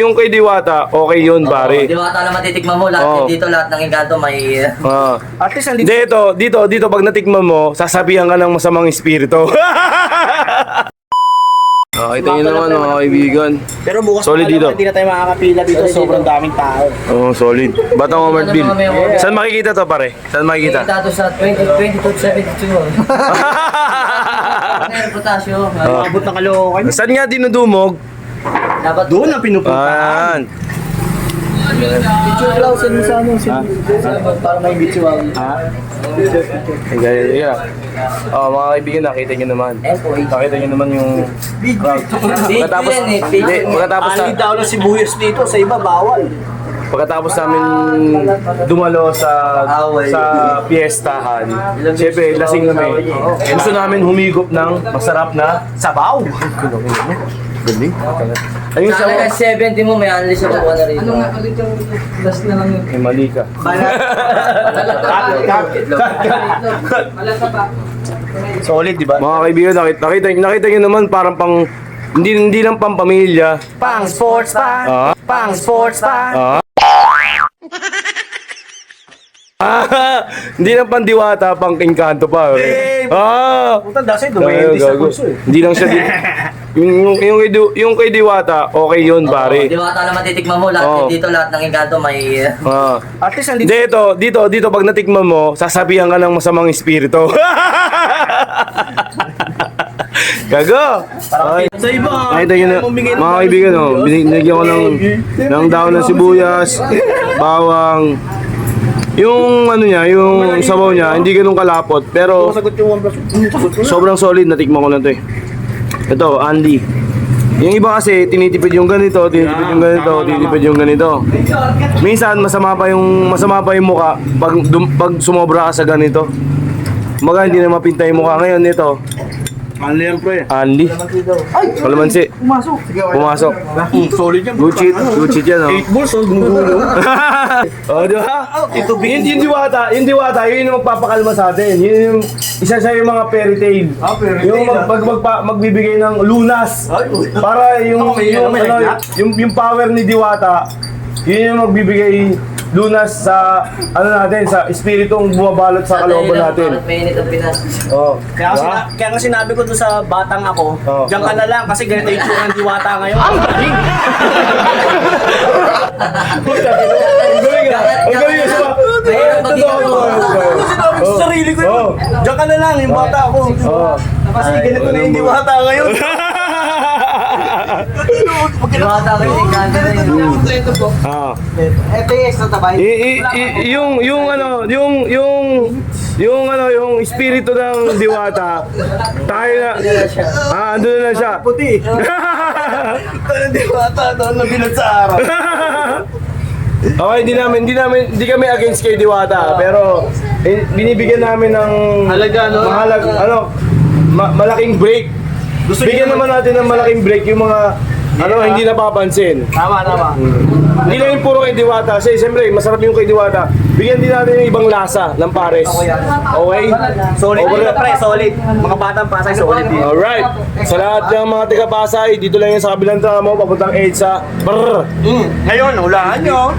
Yung kay Diwata, okay yun, pare. Diwata na matitikman mo lahat. Dito lahat ng engkanto may... At least andito. Dito, pag natikman mo, sasabihan ka ng masamang espiritu. Ito yun naman mga kaibigan. Pero bukas Solid dito. hindi na tayo makakapila dito. Sobrang daming tao. Solid. Batang Omerville. Saan makikita to, pare? Saan makikita? Kita to sa 2022-72. Reputasyo. Abot ng Caloocan. Saan nga dinudumog? Dapat Doon ang pinupuntahan. Picture lang sa para may bitual. Mga kaibigan, nakita nyo naman. Nakita nyo naman yung crowd. Pagkatapos Ani daw na sibuyas dito. Sa iba, bawal. Pagkatapos namin dumalo sa piyestahan, syempre lasing kami. Gusto namin humigop ng masarap na Sabaw. galing. Ayun Sana sa 70 mo may unleash na kuha na rin. Ano nga ulit yung last na lang yun? may mali ka. Solid, di ba? Mga kaibigan, nakita nyo naman parang pang hindi lang pang pamilya. Pang sports pa. Pang sports pa. Hindi lang pang Diwata, pang engkanto pa. Puta, dasay, dumayos sa kurso eh. Hindi lang siya yung kay Diwata, okay yun, pare. Diwata na matitikman mo lahat. Dito lahat ng engkanto may... At least andito. Dito, pag natikman mo, sasabihan ka ng masamang espiritu. Gago! Sa iba, Nakita nyo na, mga kaibigan, binigyan ko ng daon ng sibuyas, bawang, yung ano niya, yung sabaw niya, hindi ganun kalapot, pero sagot yung 1+1. sobrang solid, natikman ko na to eh. Ito, Andy. Yung iba kasi, tinitipid yung ganito, tinitipid yung ganito. Minsan, masama pa yung mukha pag sumobra ka sa ganito. Kumaga, hindi na mapinta yung mukha ngayon nito. Ano yan, pre? Andy. Kalamansi. Pumasok. Solid yan. Good cheat yan, oh. 8 balls, gumugulo. Di ba? Yung Diwata, yun yung magpapakalma sa atin. Yun yung isa sa yung mga fairy tale. Yung magbibigay ng lunas. Para yung power ni Diwata, yun yung magbibigay lunas sa natin, sa espiritong bumabalot sa kalooban natin. Mainit ang Pinas. Kaya nga sinabi ko doon sa batang ako, diyan ka na lang kasi ganito yung tsura ng Diwata ngayon. Ang galing! Ang galing! Mahirap maging Sinabi ko sa sarili ko yun. Diyan ka na lang, yung bata ako. Kasi ganito na yung Diwata ngayon. Diwata ko yung engkanto na yun. Ito yung extra tabay. Yung espiritu ng Diwata, tayo na, andun na siya. Puti. Ito yung Diwata, doon na binat sa araw. Okay, hindi kami against kay Diwata, pero binibigyan namin ng malaking break. Bigyan naman natin ng malaking break yung mga hindi napapansin. Tama. Hindi lang yung puro kay Diwata. Kasi siyempre, masarap yung kay Diwata. Bigyan din natin yung ibang lasa ng pares. Okay? Solid dito, pre, solid. Mga batang Pasay, solid dito. Alright. Sa lahat ng mga taga Pasay, dito lang yan sa kabilang tramo, papuntang EDSA. Brrr! Ngayon, ulaan nyo.